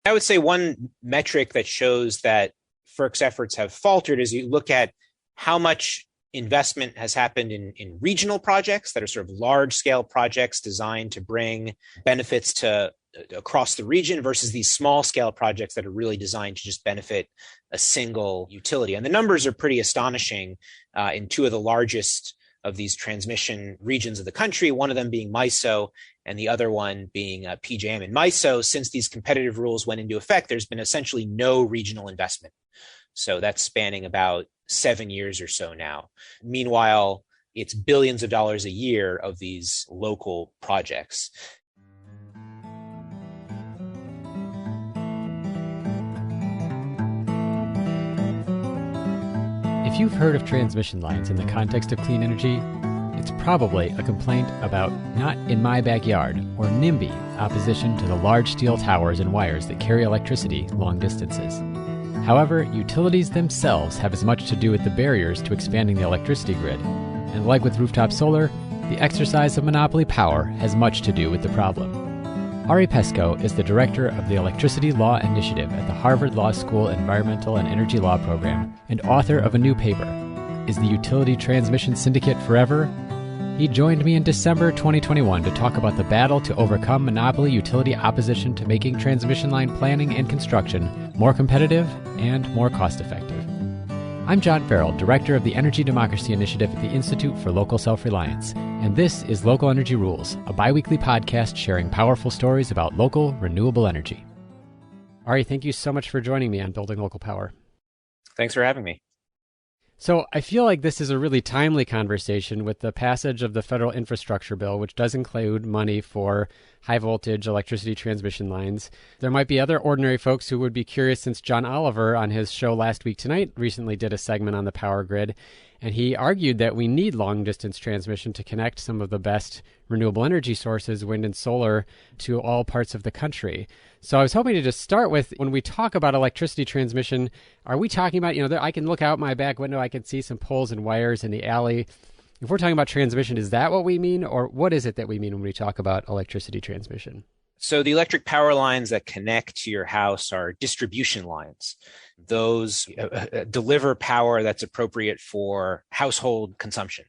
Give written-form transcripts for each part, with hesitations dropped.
I would say one metric that shows that FERC's efforts have faltered is you look at how much investment has happened in regional projects that are sort of large scale projects designed to bring benefits to across the region versus these small scale projects that are really designed to just benefit a single utility. And the numbers are pretty astonishing in two of the largest of these transmission regions of the country, one of them being MISO and the other one being PJM. In MISO, since these competitive rules went into effect, there's been essentially no regional investment. So that's spanning about 7 years or so now. Meanwhile, it's billions of dollars a year of these local projects. If you've heard of transmission lines in the context of clean energy, it's probably a complaint about not in my backyard or NIMBY opposition to the large steel towers and wires that carry electricity long distances. However, utilities themselves have as much to do with the barriers to expanding the electricity grid. And like with rooftop solar, the exercise of monopoly power has much to do with the problem. Ari Peskoe is the director of the Electricity Law Initiative at the Harvard Law School Environmental and Energy Law Program and author of a new paper, Is the Utility Transmission Syndicate Forever? He joined me in December 2021 to talk about the battle to overcome monopoly utility opposition to making transmission line planning and construction more competitive and more cost-effective. I'm John Farrell, director of the Energy Democracy Initiative at the Institute for Local Self-Reliance, and this is Local Energy Rules, a biweekly podcast sharing powerful stories about local renewable energy. Ari, thank you so much for joining me on Building Local Power. Thanks for having me. So I feel like this is a really timely conversation with the passage of the federal infrastructure bill, which does include money for high voltage electricity transmission lines. There might be other ordinary folks who would be curious, since John Oliver on his show Last Week Tonight recently did a segment on the power grid, and he argued that we need long distance transmission to connect some of the best renewable energy sources, wind and solar, to all parts of the country. So I was hoping to just start with, when we talk about electricity transmission, are we talking about, I can look out my back window, I can see some poles and wires in the alley. If we're talking about transmission, is that what we mean? Or what is it that we mean when we talk about electricity transmission? So the electric power lines that connect to your house are distribution lines. Those deliver power that's appropriate for household consumption.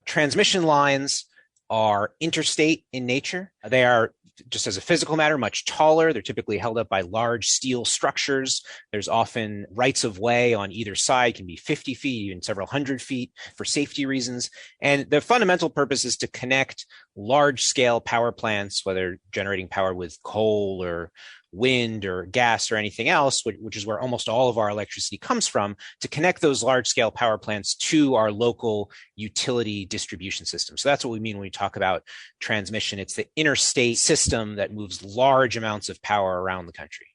Transmission lines are interstate in nature. They are, just as a physical matter, much taller. They're typically held up by large steel structures. There's often rights of way on either side, can be 50 feet, even several hundred feet for safety reasons. And the fundamental purpose is to connect large scale power plants, whether generating power with coal or wind or gas or anything else, which is where almost all of our electricity comes from, to connect those large-scale power plants to our local utility distribution system. So that's what we mean when we talk about transmission. It's the interstate system that moves large amounts of power around the country.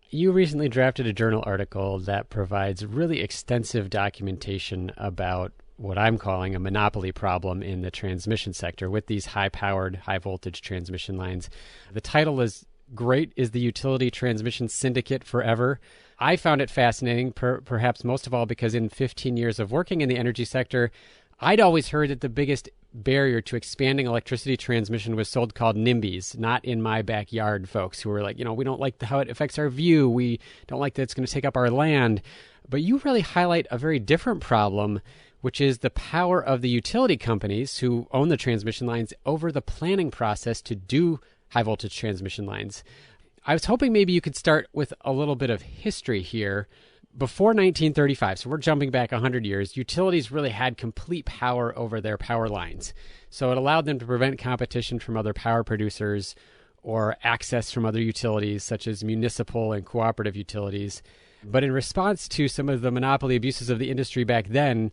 You recently drafted a journal article that provides really extensive documentation about what I'm calling a monopoly problem in the transmission sector with these high-powered, high-voltage transmission lines. The title is Great is the Utility Transmission Syndicate Forever. I found it fascinating, perhaps most of all because in 15 years of working in the energy sector, I'd always heard that the biggest barrier to expanding electricity transmission was so-called NIMBYs, not in my backyard folks who were like, we don't like how it affects our view. We don't like that it's going to take up our land. But you really highlight a very different problem, which is the power of the utility companies who own the transmission lines over the planning process to do high voltage transmission lines. I was hoping maybe you could start with a little bit of history here. Before 1935, so we're jumping back 100 years, utilities really had complete power over their power lines. So it allowed them to prevent competition from other power producers or access from other utilities, such as municipal and cooperative utilities. But in response to some of the monopoly abuses of the industry back then,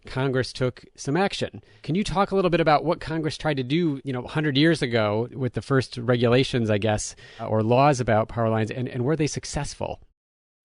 Congress took some action. Can you talk a little bit about what Congress tried to do, 100 years ago with the first regulations, I guess, or laws about power lines, and were they successful?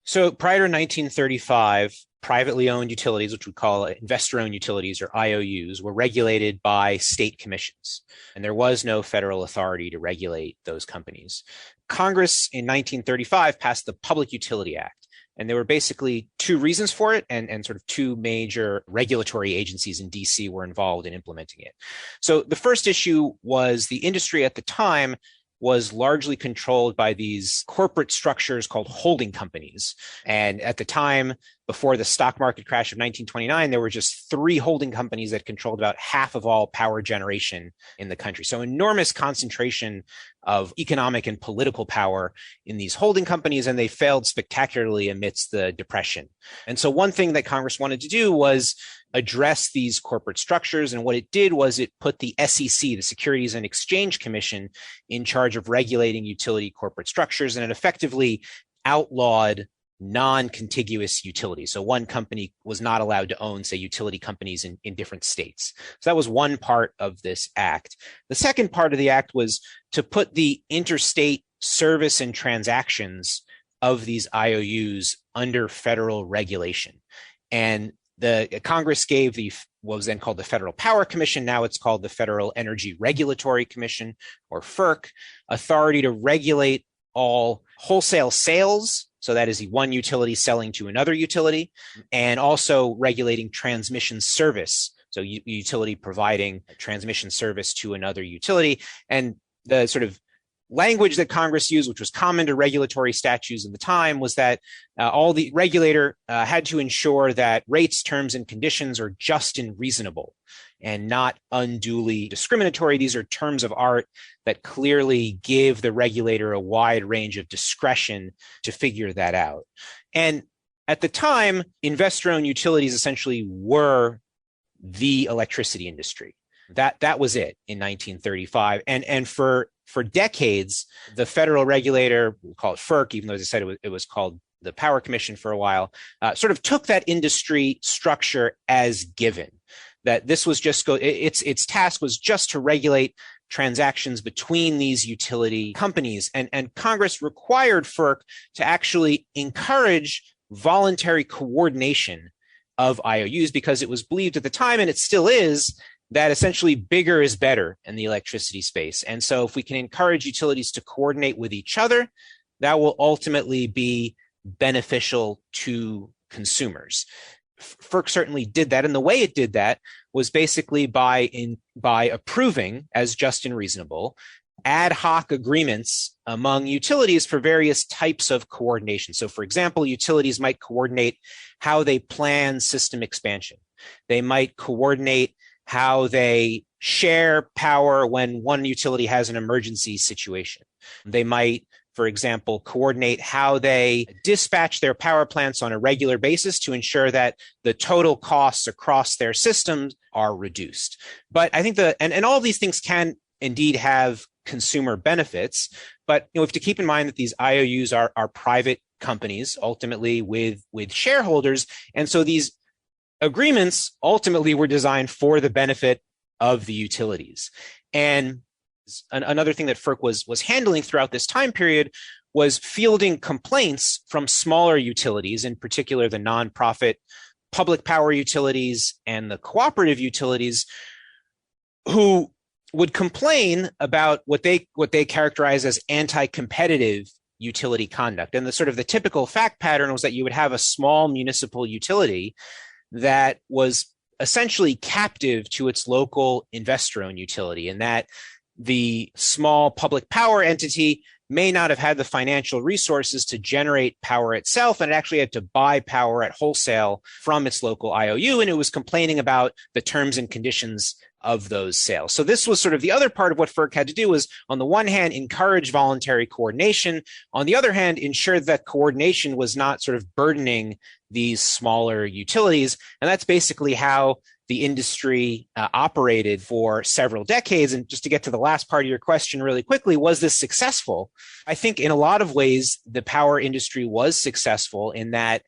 So prior to 1935, privately owned utilities, which we call investor-owned utilities or IOUs, were regulated by state commissions, and there was no federal authority to regulate those companies. Congress in 1935 passed the Public Utility Act. And there were basically two reasons for it, and sort of two major regulatory agencies in DC were involved in implementing it. So the first issue was the industry at the time was largely controlled by these corporate structures called holding companies. And at the time, before the stock market crash of 1929, there were just 3 holding companies that controlled about half of all power generation in the country. So enormous concentration of economic and political power in these holding companies, and they failed spectacularly amidst the Depression. And so one thing that Congress wanted to do was address these corporate structures. And what it did was it put the SEC, the Securities and Exchange Commission, in charge of regulating utility corporate structures. And it effectively outlawed non-contiguous utilities. So one company was not allowed to own, say, utility companies in different states. So that was one part of this act. The second part of the act was to put the interstate service and transactions of these IOUs under federal regulation. And the Congress gave what was then called the Federal Power Commission, now it's called the Federal Energy Regulatory Commission, or FERC, authority to regulate all wholesale sales. So that is the one utility selling to another utility, and also regulating transmission service. So utility providing transmission service to another utility. And the sort of language that Congress used, which was common to regulatory statutes at the time, was that all the regulator had to ensure that rates, terms, and conditions are just and reasonable and not unduly discriminatory. These are terms of art that clearly give the regulator a wide range of discretion to figure that out. And at the time, investor-owned utilities essentially were the electricity industry. That was it in 1935. And for decades, the federal regulator, we'll call it FERC, even though, as I said, it was called the Power Commission for a while, sort of took that industry structure as given. That this was just its task was just to regulate transactions between these utility companies. And Congress required FERC to actually encourage voluntary coordination of IOUs, because it was believed at the time, and it still is, that essentially bigger is better in the electricity space. And so if we can encourage utilities to coordinate with each other, that will ultimately be beneficial to consumers. FERC certainly did that. And the way it did that was basically by approving, as just and reasonable, ad hoc agreements among utilities for various types of coordination. So, for example, utilities might coordinate how they plan system expansion. They might coordinate how they share power when one utility has an emergency situation. They might, for example, coordinate how they dispatch their power plants on a regular basis to ensure that the total costs across their systems are reduced. But I think and all of these things can indeed have consumer benefits, but we have to keep in mind that these IOUs are private companies, ultimately with shareholders. And so these agreements ultimately were designed for the benefit of the utilities. And another thing that FERC was handling throughout this time period was fielding complaints from smaller utilities, in particular the nonprofit public power utilities and the cooperative utilities, who would complain about what they characterize as anti-competitive utility conduct. And the typical fact pattern was that you would have a small municipal utility that was essentially captive to its local investor-owned utility, and that the small public power entity may not have had the financial resources to generate power itself, and it actually had to buy power at wholesale from its local IOU, and it was complaining about the terms and conditions of those sales. So this was sort of the other part of what FERC had to do, was, on the one hand, encourage voluntary coordination, on the other hand, ensure that coordination was not sort of burdening these smaller utilities. And that's basically how the industry operated for several decades. And just to get to the last part of your question really quickly, was this successful? I think in a lot of ways, the power industry was successful in that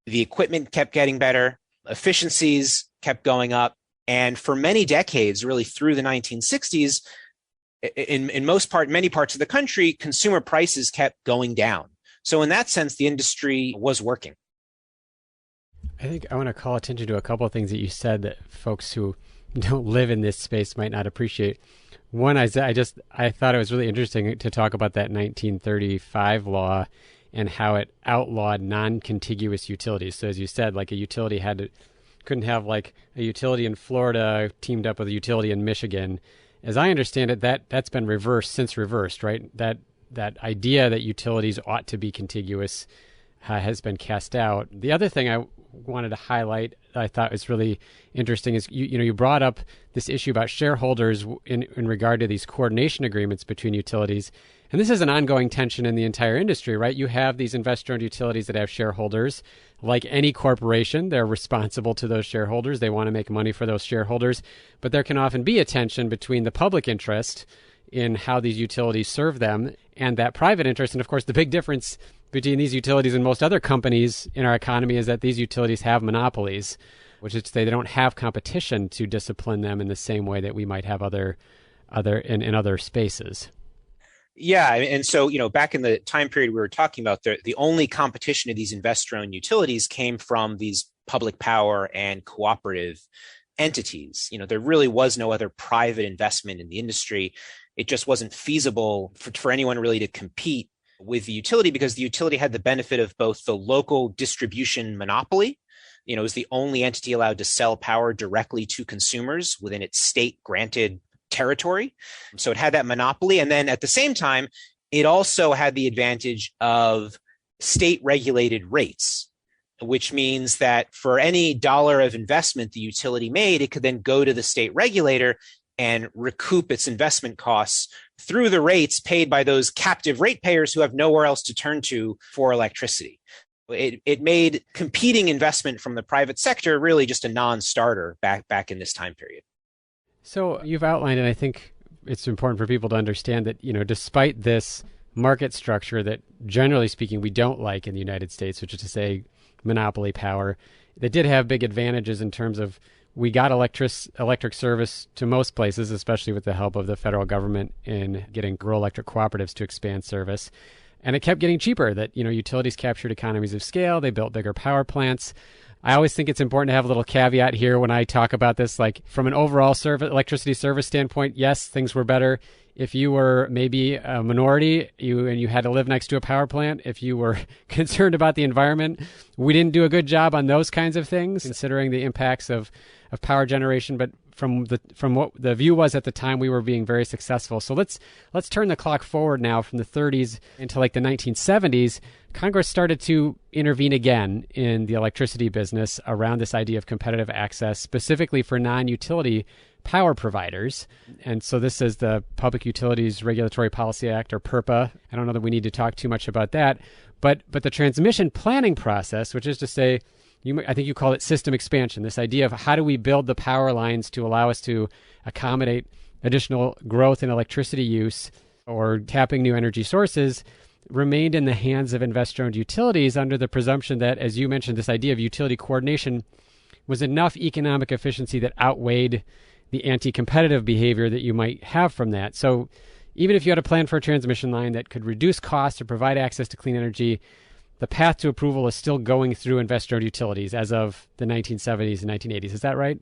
the equipment kept getting better, efficiencies kept going up. And for many decades, really through the 1960s, many parts of the country, consumer prices kept going down. So in that sense, the industry was working. I think I want to call attention to a couple of things that you said that folks who don't live in this space might not appreciate. One, I thought it was really interesting to talk about that 1935 law and how it outlawed non-contiguous utilities. So as you said, like a utility couldn't have like a utility in Florida teamed up with a utility in Michigan as I understand it, that's been reversed, right? That idea that utilities ought to be contiguous has been cast out. The other thing I wanted to highlight, I thought was really interesting, is you brought up this issue about shareholders in regard to these coordination agreements between utilities. And this is an ongoing tension in the entire industry, right? You have these investor-owned utilities that have shareholders. Like any corporation, they're responsible to those shareholders. They want to make money for those shareholders. But there can often be a tension between the public interest in how these utilities serve them and that private interest. And of course, the big difference between these utilities and most other companies in our economy is that these utilities have monopolies, which is to say they don't have competition to discipline them in the same way that we might have in other spaces. Yeah. And so, back in the time period we were talking about, the only competition of these investor-owned utilities came from these public power and cooperative entities. There really was no other private investment in the industry. It just wasn't feasible for anyone really to compete with the utility because the utility had the benefit of both the local distribution monopoly. It was the only entity allowed to sell power directly to consumers within its state-granted territory. So it had that monopoly. And then at the same time, it also had the advantage of state-regulated rates, which means that for any dollar of investment the utility made, it could then go to the state regulator and recoup its investment costs through the rates paid by those captive ratepayers who have nowhere else to turn to for electricity. It made competing investment from the private sector really just a non-starter back in this time period. So you've outlined, and I think it's important for people to understand that, despite this market structure that generally speaking we don't like in the United States, which is to say monopoly power, that did have big advantages in terms of we got electric service to most places, especially with the help of the federal government in getting rural electric cooperatives to expand service. And it kept getting cheaper, that, utilities captured economies of scale. They built bigger power plants. I always think it's important to have a little caveat here when I talk about this, like from an overall electricity service standpoint, yes, things were better. If you were maybe a minority and you had to live next to a power plant, if you were concerned about the environment, we didn't do a good job on those kinds of things, considering the impacts of power generation. But from what the view was at the time, we were being very successful. So let's turn the clock forward now from the 30s into like the 1970s. Congress started to intervene again in the electricity business around this idea of competitive access, specifically for non-utility power providers. And so this is the Public Utilities Regulatory Policy Act, or PURPA. I don't know that we need to talk too much about that. But the transmission planning process, which is to say, I think you call it system expansion, this idea of how do we build the power lines to allow us to accommodate additional growth in electricity use or tapping new energy sources, remained in the hands of investor-owned utilities under the presumption that, as you mentioned, this idea of utility coordination was enough economic efficiency that outweighed the anti-competitive behavior that you might have from that. So even if you had a plan for a transmission line that could reduce costs or provide access to clean energy, the path to approval is still going through investor-owned utilities as of the 1970s and 1980s. Is that right?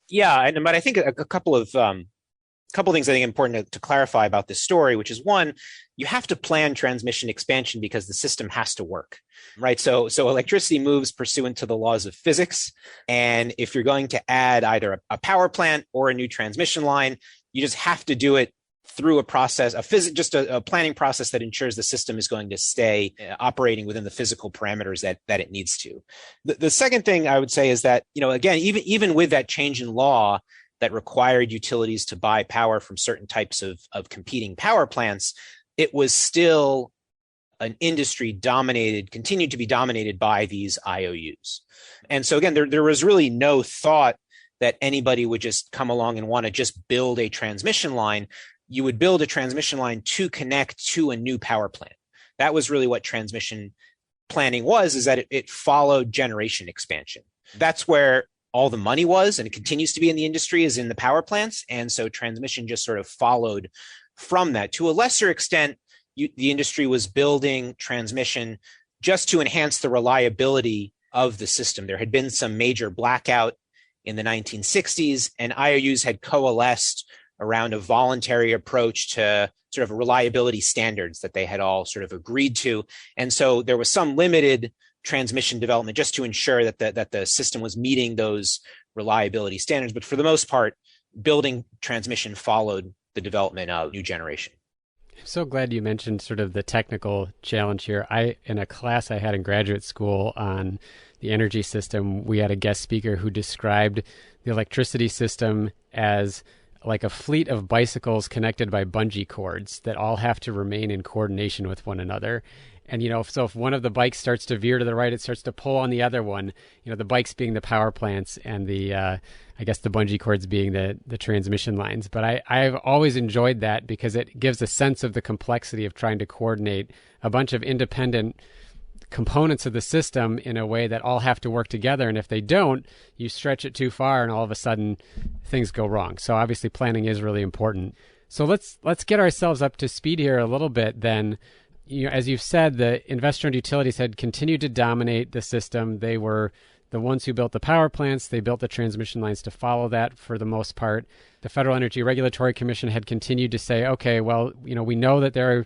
Yeah, but I think a couple of things I think important to clarify about this story, which is one, you have to plan transmission expansion because the system has to work, right? So electricity moves pursuant to the laws of physics. And if you're going to add either a power plant or a new transmission line, you just have to do it through a process, a planning process that ensures the system is going to stay operating within the physical parameters that it needs to. The second thing I would say is that, again, even with that change in law that required utilities to buy power from certain types of competing power plants, it was still an industry continued to be dominated by these IOUs. And so again, there was really no thought that anybody would just come along and want to just build a transmission line. You would build a transmission line to connect to a new power plant. That was really what transmission planning was, is that it followed generation expansion. That's where all the money was, and it continues to be in the industry, is in the power plants. And so transmission just sort of followed from that. To a lesser extent, the industry was building transmission just to enhance the reliability of the system. There had been some major blackout in the 1960s, and IOUs had coalesced around a voluntary approach to sort of reliability standards that they had all sort of agreed to. And so there was some limited transmission development just to ensure that the system was meeting those reliability standards. But for the most part, building transmission followed the development of new generation. I'm so glad you mentioned sort of the technical challenge here. In a class I had in graduate school on the energy system, we had a guest speaker who described the electricity system as like a fleet of bicycles connected by bungee cords that all have to remain in coordination with one another. And, so if one of the bikes starts to veer to the right, it starts to pull on the other one, the bikes being the power plants and the, I guess the bungee cords being the transmission lines. But I've always enjoyed that because it gives a sense of the complexity of trying to coordinate a bunch of independent components of the system in a way that all have to work together. And if they don't, you stretch it too far and all of a sudden things go wrong. So obviously planning is really important. So let's get ourselves up to speed here a little bit then. As you've said, the investor-owned utilities had continued to dominate the system. They were the ones who built the power plants. They built the transmission lines to follow that for the most part. The Federal Energy Regulatory Commission had continued to say, okay, well, we know that they're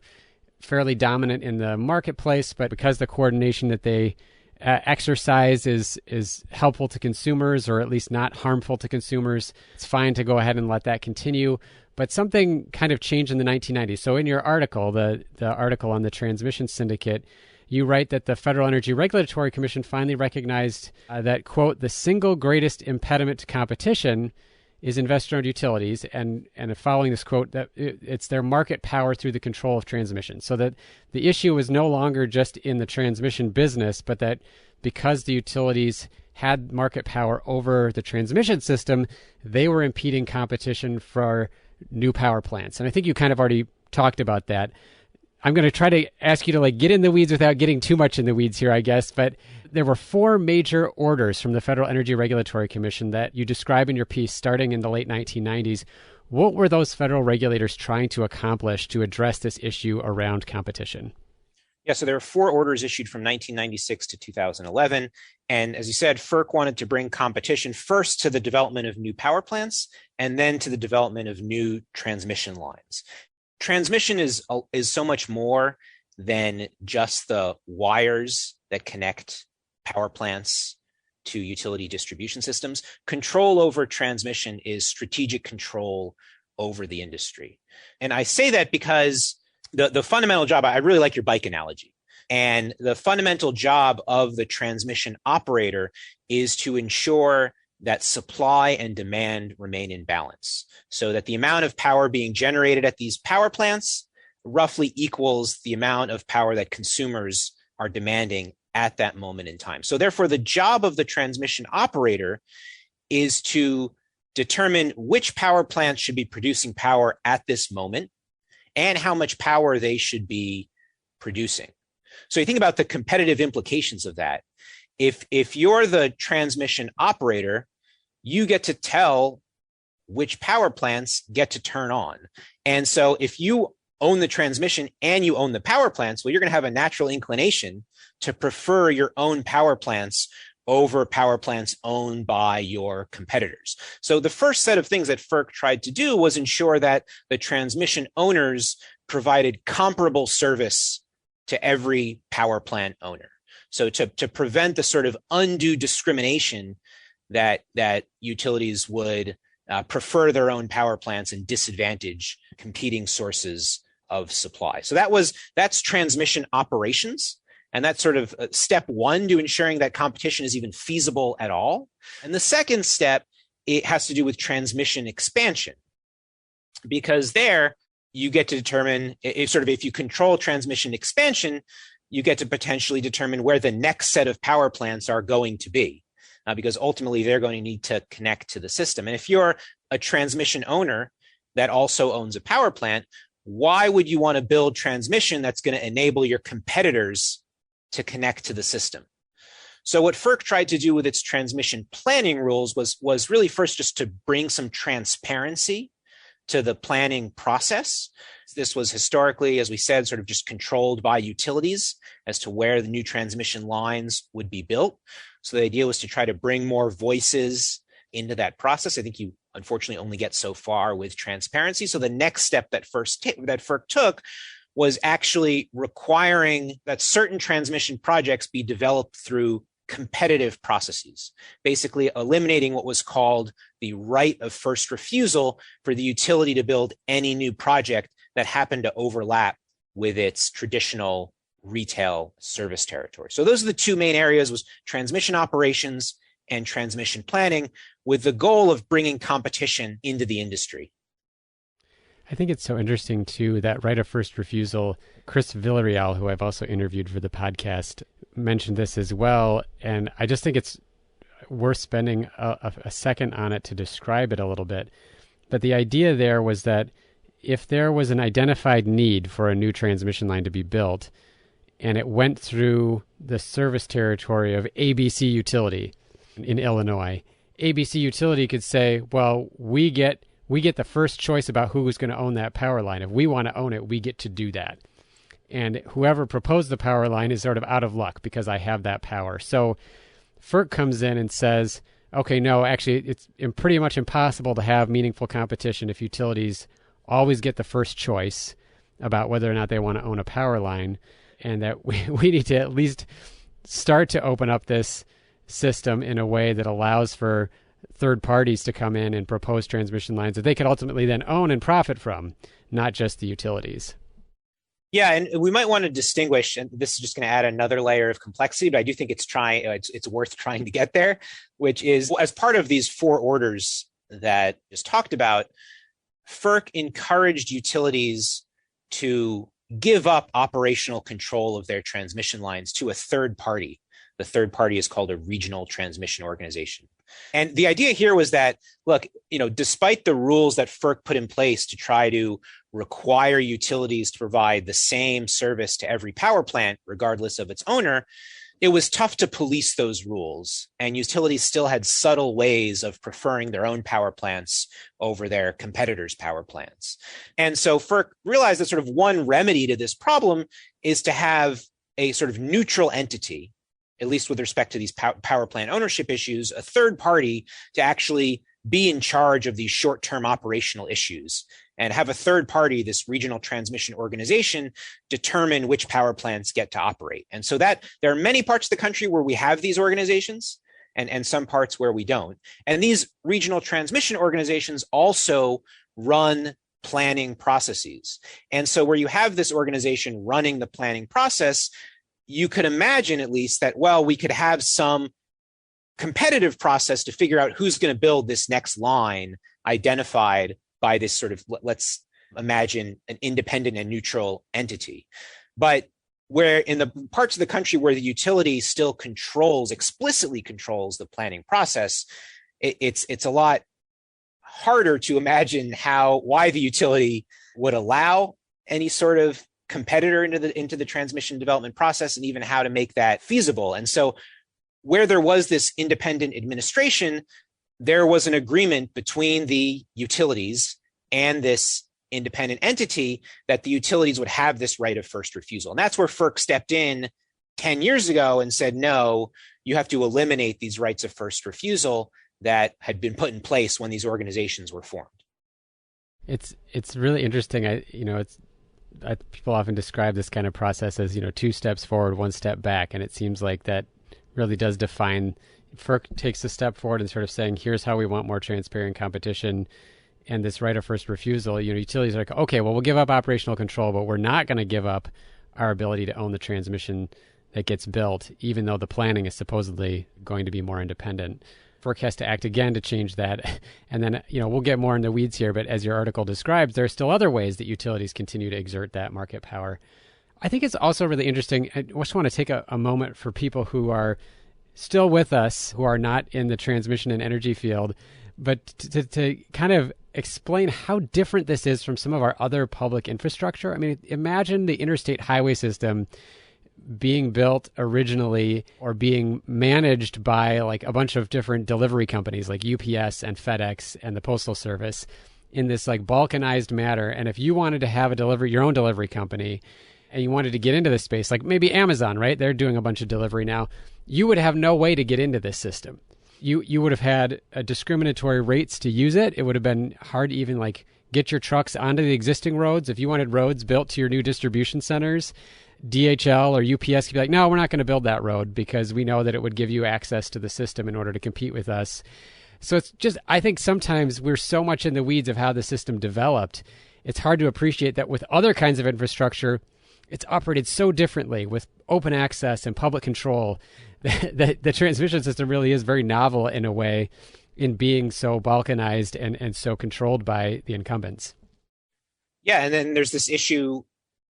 fairly dominant in the marketplace, but because the coordination that they exercise is helpful to consumers, or at least not harmful to consumers, it's fine to go ahead and let that continue. But something kind of changed in the 1990s. So in your article, the article on the transmission syndicate, you write that the Federal Energy Regulatory Commission finally recognized that, quote, the single greatest impediment to competition is investor-owned utilities, and following this quote, that it's their market power through the control of transmission. So that the issue was no longer just in the transmission business, but that because the utilities had market power over the transmission system, they were impeding competition for new power plants. And I think you kind of already talked about that. I'm going to try to ask you to get in the weeds without getting too much in the weeds here, I guess. But there were 4 major orders from the Federal Energy Regulatory Commission that you describe in your piece starting in the late 1990s. What were those federal regulators trying to accomplish to address this issue around competition? Yeah, so there were 4 orders issued from 1996 to 2011. And as you said, FERC wanted to bring competition first to the development of new power plants and then to the development of new transmission lines. Transmission is so much more than just the wires that connect power plants to utility distribution systems. Control over transmission is strategic control over the industry. And I say that because the fundamental job, I really like your bike analogy. And the fundamental job of the transmission operator is to ensure that supply and demand remain in balance, so that the amount of power being generated at these power plants roughly equals the amount of power that consumers are demanding at that moment in time. So therefore, the job of the transmission operator is to determine which power plants should be producing power at this moment and how much power they should be producing. So you think about the competitive implications of that. If you're the transmission operator, you get to tell which power plants get to turn on. And so if you own the transmission and you own the power plants, well, you're going to have a natural inclination to prefer your own power plants over power plants owned by your competitors. So the first set of things that FERC tried to do was ensure that the transmission owners provided comparable service to every power plant owner. So to prevent the sort of undue discrimination that utilities would prefer their own power plants and disadvantage competing sources of supply. So that's transmission operations. And that's sort of step one to ensuring that competition is even feasible at all. And the second step, it has to do with transmission expansion, because there you get to determine if you control transmission expansion, you get to potentially determine where the next set of power plants are going to be, because ultimately they're going to need to connect to the system. And if you're a transmission owner that also owns a power plant, why would you want to build transmission that's going to enable your competitors to connect to the system? So what FERC tried to do with its transmission planning rules was really first just to bring some transparency to the planning process. This was historically, as we said, sort of just controlled by utilities as to where the new transmission lines would be built. So the idea was to try to bring more voices into that process. I think you unfortunately only get so far with transparency. So the next step that FERC took was actually requiring that certain transmission projects be developed through competitive processes, basically eliminating what was called the right of first refusal for the utility to build any new project that happened to overlap with its traditional retail service territory. So those are the two main areas, was transmission operations and transmission planning, with the goal of bringing competition into the industry. I think it's so interesting, too, that right of first refusal. Chris Villarreal, who I've also interviewed for the podcast, mentioned this as well. And I just think it's worth spending a second on it to describe it a little bit. But the idea there was that if there was an identified need for a new transmission line to be built, and it went through the service territory of ABC Utility in Illinois, ABC Utility could say, well, we get the first choice about who is going to own that power line. If we want to own it, we get to do that. And whoever proposed the power line is sort of out of luck because I have that power. So FERC comes in and says, okay, no, actually, it's pretty much impossible to have meaningful competition if utilities always get the first choice about whether or not they want to own a power line, and that we need to at least start to open up this system in a way that allows for third parties to come in and propose transmission lines that they could ultimately then own and profit from, not just the utilities. Yeah, and we might want to distinguish, and this is just going to add another layer of complexity, but I do think it's worth trying to get there, which is, as part of these four orders that just talked about, FERC encouraged utilities to give up operational control of their transmission lines to a third party. The third party is called a regional transmission organization. And the idea here was that, look, despite the rules that FERC put in place to try to require utilities to provide the same service to every power plant, regardless of its owner, it was tough to police those rules. And utilities still had subtle ways of preferring their own power plants over their competitors' power plants. And so FERC realized that sort of one remedy to this problem is to have a sort of neutral entity, at least with respect to these power plant ownership issues, a third party to actually be in charge of these short-term operational issues, and have a third party, this regional transmission organization, determine which power plants get to operate. And so that there are many parts of the country where we have these organizations, and some parts where we don't. And these regional transmission organizations also run planning processes. And so where you have this organization running the planning process, you could imagine at least that, well, we could have some competitive process to figure out who's going to build this next line identified by this sort of, let's imagine, an independent and neutral entity. But where in the parts of the country where the utility still explicitly controls the planning process, it's a lot harder to imagine why the utility would allow any sort of competitor into the transmission development process, and even how to make that feasible. And so where there was this independent administration, there was an agreement between the utilities and this independent entity that the utilities would have this right of first refusal. And that's where FERC stepped in 10 years ago and said, no, you have to eliminate these rights of first refusal that had been put in place when these organizations were formed. It's really interesting. People often describe this kind of process as, 2 steps forward, 1 step back. And it seems like that really does define. FERC takes a step forward and sort of saying, here's how we want more transparent competition. And this right of first refusal, utilities are like, okay, well, we'll give up operational control, but we're not going to give up our ability to own the transmission that gets built, even though the planning is supposedly going to be more independent. FERC has to act again to change that. And then, we'll get more in the weeds here, but as your article describes, there are still other ways that utilities continue to exert that market power. I think it's also really interesting. I just want to take a moment for people who are still with us, who are not in the transmission and energy field, but to kind of explain how different this is from some of our other public infrastructure. I mean, imagine the interstate highway system being built originally or being managed by like a bunch of different delivery companies like UPS and FedEx and the Postal Service in this like balkanized manner. And if you wanted to have your own delivery company and you wanted to get into this space, like maybe Amazon, right? They're doing a bunch of delivery now. You would have no way to get into this system. You would have had discriminatory rates to use it. It would have been hard to even like get your trucks onto the existing roads. If you wanted roads built to your new distribution centers, DHL or UPS could be like, no, we're not going to build that road because we know that it would give you access to the system in order to compete with us. So it's just, I think sometimes we're so much in the weeds of how the system developed, it's hard to appreciate that with other kinds of infrastructure, it's operated so differently with open access and public control that the transmission system really is very novel in a way in being so balkanized and so controlled by the incumbents. Yeah, and then there's this issue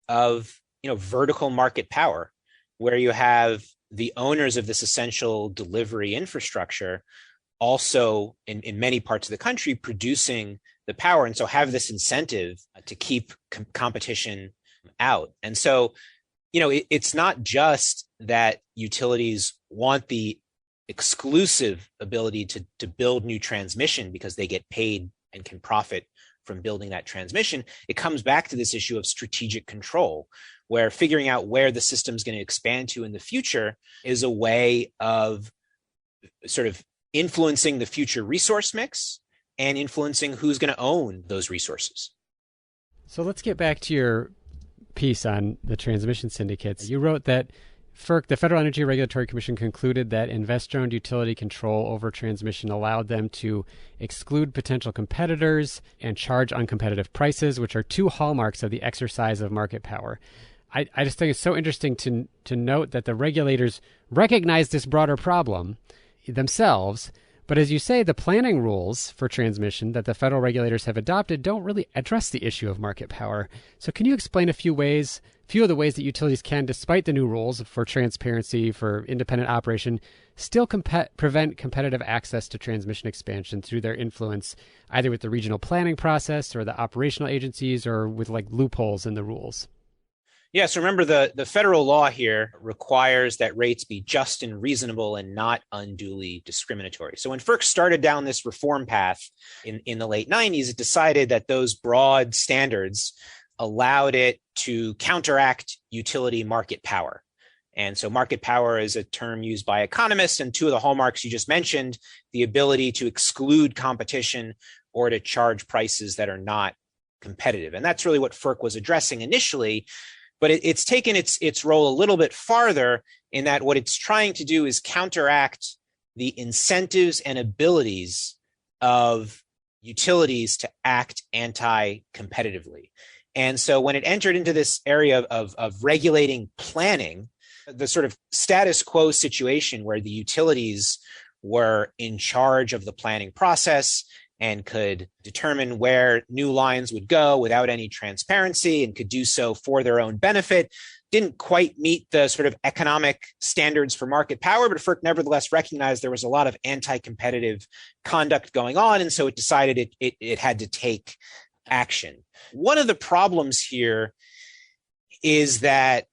of, vertical market power, where you have the owners of this essential delivery infrastructure also in many parts of the country producing the power, and so have this incentive to keep competition out. And so, it's not just that utilities want the exclusive ability to build new transmission because they get paid and can profit from building that transmission. It comes back to this issue of strategic control, where figuring out where the system's going to expand to in the future is a way of sort of influencing the future resource mix and influencing who's going to own those resources. So let's get back to your piece on the transmission syndicates. You wrote that FERC, the Federal Energy Regulatory Commission, concluded that investor-owned utility control over transmission allowed them to exclude potential competitors and charge uncompetitive prices, which are two hallmarks of the exercise of market power. I just think it's so interesting to note that the regulators recognize this broader problem themselves, but as you say, the planning rules for transmission that the federal regulators have adopted don't really address the issue of market power. So can you explain a few of the ways that utilities can, despite the new rules for transparency, for independent operation, still prevent competitive access to transmission expansion through their influence, either with the regional planning process or the operational agencies or with like loopholes in the rules? Yeah, so remember the federal law here requires that rates be just and reasonable and not unduly discriminatory. So when FERC started down this reform path in the late 90s, it decided that those broad standards allowed it to counteract utility market power. And so market power is a term used by economists, and two of the hallmarks you just mentioned, the ability to exclude competition or to charge prices that are not competitive. And that's really what FERC was addressing initially. But it's taken its role a little bit farther in that what it's trying to do is counteract the incentives and abilities of utilities to act anti-competitively. And so when it entered into this area of regulating planning, the sort of status quo situation where the utilities were in charge of the planning process and could determine where new lines would go without any transparency and could do so for their own benefit, didn't quite meet the sort of economic standards for market power, but FERC nevertheless recognized there was a lot of anti-competitive conduct going on, and so it decided it had to take action. One of the problems here is that,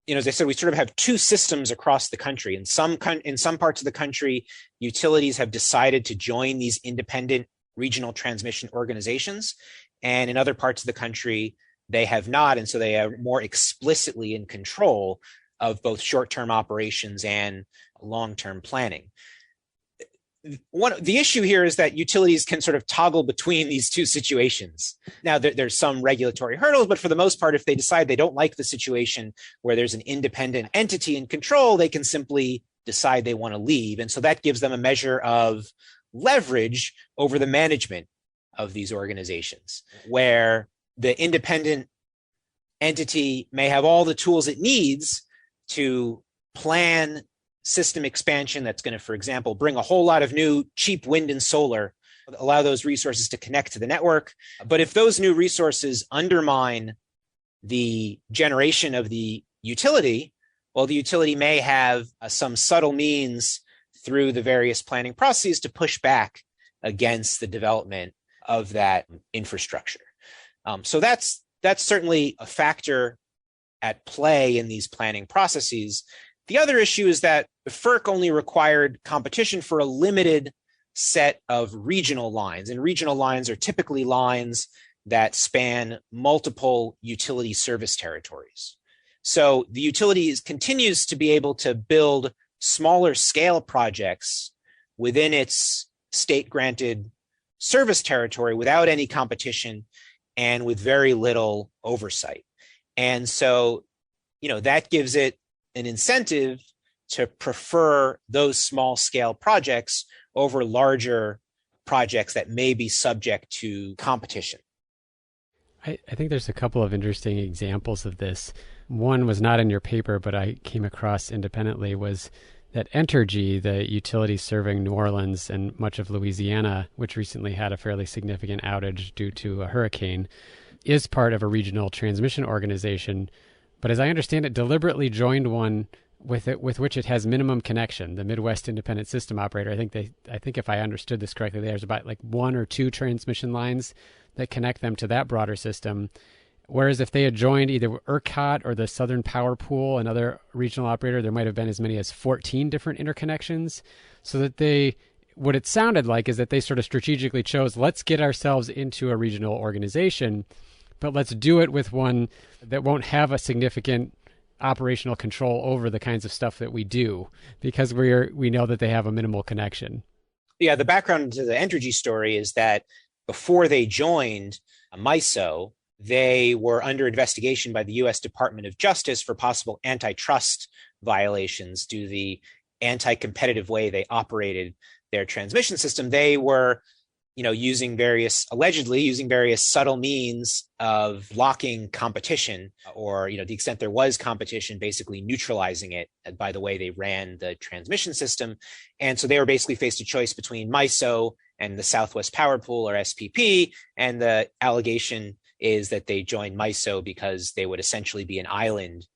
as I said, we sort of have two systems across the country. In some parts of the country, utilities have decided to join these independent regional transmission organizations, and in other parts of the country, they have not, and so they are more explicitly in control of both short-term operations and long-term planning. The issue here is that utilities can sort of toggle between these two situations. Now, there's some regulatory hurdles, but for the most part, if they decide they don't like the situation where there's an independent entity in control, they can simply decide they want to leave. And so that gives them a measure of leverage over the management of these organizations, where the independent entity may have all the tools it needs to plan system expansion that's going to, for example, bring a whole lot of new cheap wind and solar, allow those resources to connect to the network. But if those new resources undermine the generation of the utility, well, the utility may have some subtle means through the various planning processes to push back against the development of that infrastructure. So that's certainly a factor at play in these planning processes. The other issue is that FERC only required competition for a limited set of regional lines, and regional lines are typically lines that span multiple utility service territories. So the utilities continues to be able to build smaller scale projects within its state granted service territory without any competition and with very little oversight. And so that gives it an incentive to prefer those small scale projects over larger projects that may be subject to competition. I think there's a couple of interesting examples of this. One was not in your paper, but I came across independently, was that Energ, the utility serving New Orleans and much of Louisiana, which recently had a fairly significant outage due to a hurricane, is part of a regional transmission organization. But as I understand it, deliberately joined one with which it has minimum connection, the Midwest Independent System Operator. I think if I understood this correctly, there's about like 1 or 2 transmission lines that connect them to that broader system. Whereas if they had joined either ERCOT or the Southern Power Pool, another regional operator, there might have been as many as 14 different interconnections. So that what it sounded like is that they sort of strategically chose, let's get ourselves into a regional organization, but let's do it with one that won't have a significant operational control over the kinds of stuff that we do, because we know that they have a minimal connection. Yeah, the background to the Energ story is that before they joined MISO, they were under investigation by the U.S. Department of Justice for possible antitrust violations due to the anti-competitive way they operated their transmission system. They were, allegedly using various subtle means of blocking competition, or, the extent there was competition, basically neutralizing it by the way they ran the transmission system. And so they were basically faced a choice between MISO and the Southwest Power Pool, or SPP, and the allegation is that they joined MISO because they would essentially be an island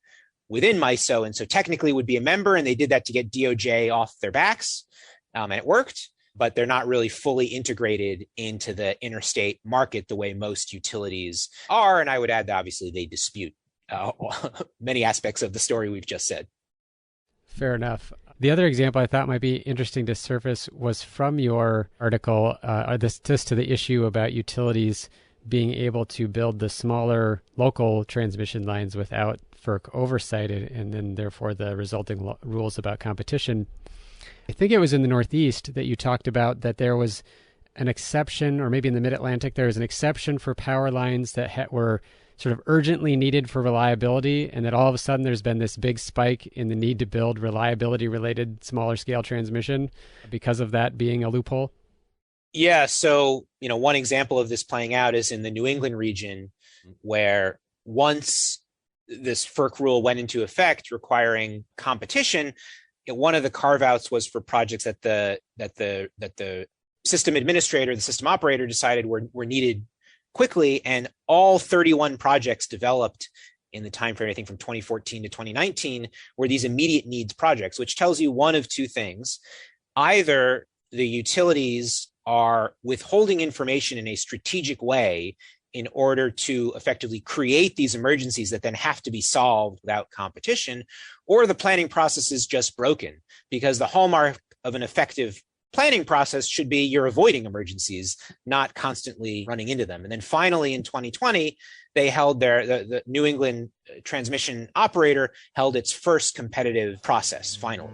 within MISO, and so technically would be a member, and they did that to get DOJ off their backs, and it worked, but they're not really fully integrated into the interstate market the way most utilities are, and I would add that obviously they dispute many aspects of the story we've just said. Fair enough. The other example I thought might be interesting to surface was from your article, just to the issue about utilities being able to build the smaller local transmission lines without FERC oversight, and then therefore the resulting rules about competition. I think it was in the Northeast that you talked about that there was an exception, or maybe in the Mid-Atlantic, there was an exception for power lines that were sort of urgently needed for reliability, and that all of a sudden there's been this big spike in the need to build reliability-related smaller scale transmission because of that being a loophole. Yeah, so one example of this playing out is in the New England region, where once this FERC rule went into effect requiring competition, one of the carve-outs was for projects that the system administrator, the system operator, decided were needed quickly, and all 31 projects developed in the time frame, I think from 2014 to 2019, were these immediate needs projects, which tells you one of two things. Either the utilities are withholding information in a strategic way in order to effectively create these emergencies that then have to be solved without competition, or the planning process is just broken, because the hallmark of an effective planning process should be you're avoiding emergencies, not constantly running into them. And then finally in 2020, they held the New England transmission operator held its first competitive process, finally.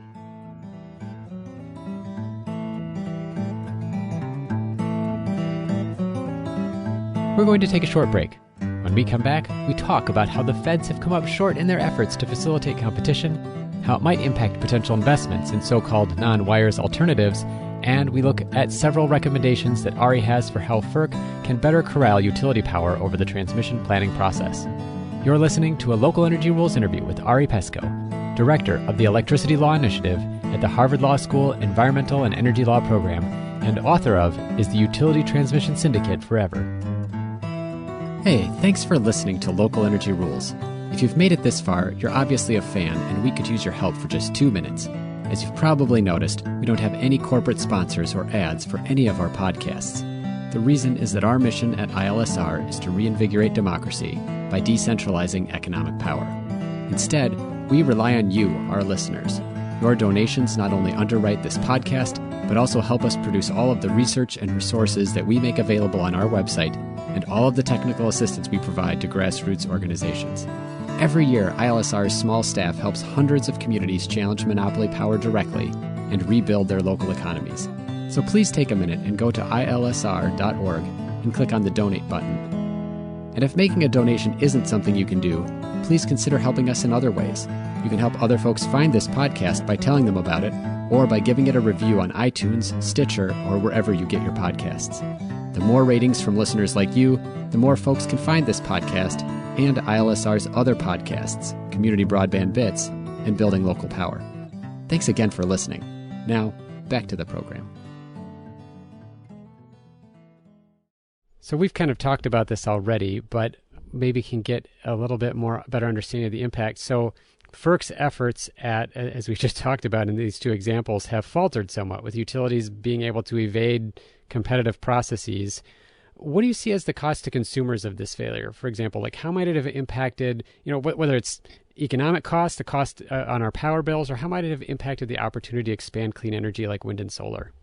We're going to take a short break. When we come back, we talk about how the feds have come up short in their efforts to facilitate competition, how it might impact potential investments in so-called non-wires alternatives, and we look at several recommendations that Ari has for how FERC can better corral utility power over the transmission planning process. You're listening to a Local Energy Rules interview with Ari Peskoe, Director of the Electricity Law Initiative at the Harvard Law School Environmental and Energy Law Program, and author of Is the Utility Transmission Syndicate Forever? Hey, thanks for listening to Local Energy Rules. If you've made it this far, you're obviously a fan, and we could use your help for just 2 minutes. As you've probably noticed, we don't have any corporate sponsors or ads for any of our podcasts. The reason is that our mission at ILSR is to reinvigorate democracy by decentralizing economic power. Instead, we rely on you, our listeners. Your donations not only underwrite this podcast, but also help us produce all of the research and resources that we make available on our website, and all of the technical assistance we provide to grassroots organizations. Every year, ILSR's small staff helps hundreds of communities challenge monopoly power directly and rebuild their local economies. So please take a minute and go to ilsr.org and click on the donate button. And if making a donation isn't something you can do, please consider helping us in other ways. You can help other folks find this podcast by telling them about it, or by giving it a review on iTunes, Stitcher, or wherever you get your podcasts. The more ratings from listeners like you, the more folks can find this podcast and ILSR's other podcasts, Community Broadband Bits, and Building Local Power. Thanks again for listening. Now, back to the program. So we've kind of talked about this already, but maybe can get a little bit more better understanding of the impact. So FERC's efforts at, as we just talked about in these two examples, have faltered somewhat, with utilities being able to evade competitive processes. What do you see as the cost to consumers of this failure? For example, like how might it have impacted, whether it's economic cost, the cost on our power bills, or how might it have impacted the opportunity to expand clean energy like wind and solar?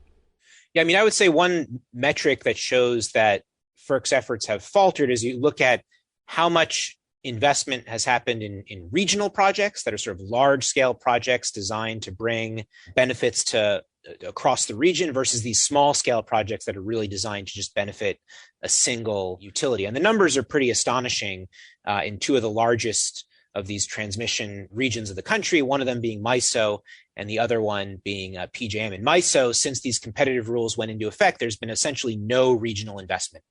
Yeah, I mean, I would say one metric that shows that FERC's efforts have faltered is you look at how much investment has happened in regional projects that are sort of large scale projects designed to bring benefits to across the region versus these small scale projects that are really designed to just benefit a single utility. And the numbers are pretty astonishing in two of the largest of these transmission regions of the country, one of them being MISO and the other one being PJM. In MISO, since these competitive rules went into effect, there's been essentially no regional investment.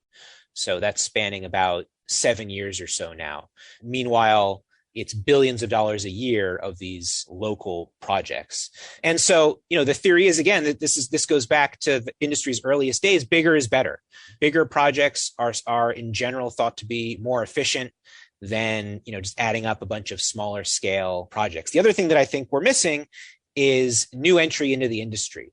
So that's spanning about 7 years or so now. Meanwhile, it's billions of dollars a year of these local projects. And so, the theory is, again, that this goes back to the industry's earliest days. Bigger is better. Bigger projects are in general thought to be more efficient than, just adding up a bunch of smaller scale projects. The other thing that I think we're missing is new entry into the industry.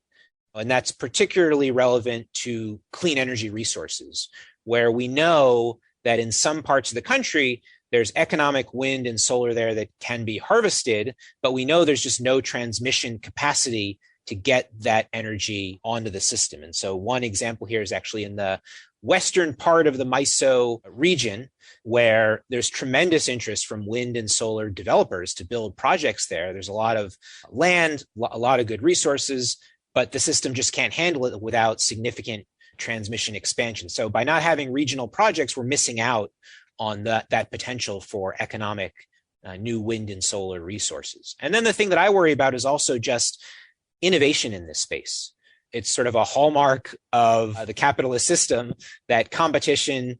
And that's particularly relevant to clean energy resources, where we know that in some parts of the country, there's economic wind and solar there that can be harvested, but we know there's just no transmission capacity to get that energy onto the system. And so one example here is actually in the western part of the MISO region, where there's tremendous interest from wind and solar developers to build projects there. There's a lot of land, a lot of good resources, but the system just can't handle it without significant transmission expansion. So by not having regional projects, we're missing out on that potential for economic new wind and solar resources. And then the thing that I worry about is also just innovation in this space. It's sort of a hallmark of the capitalist system that competition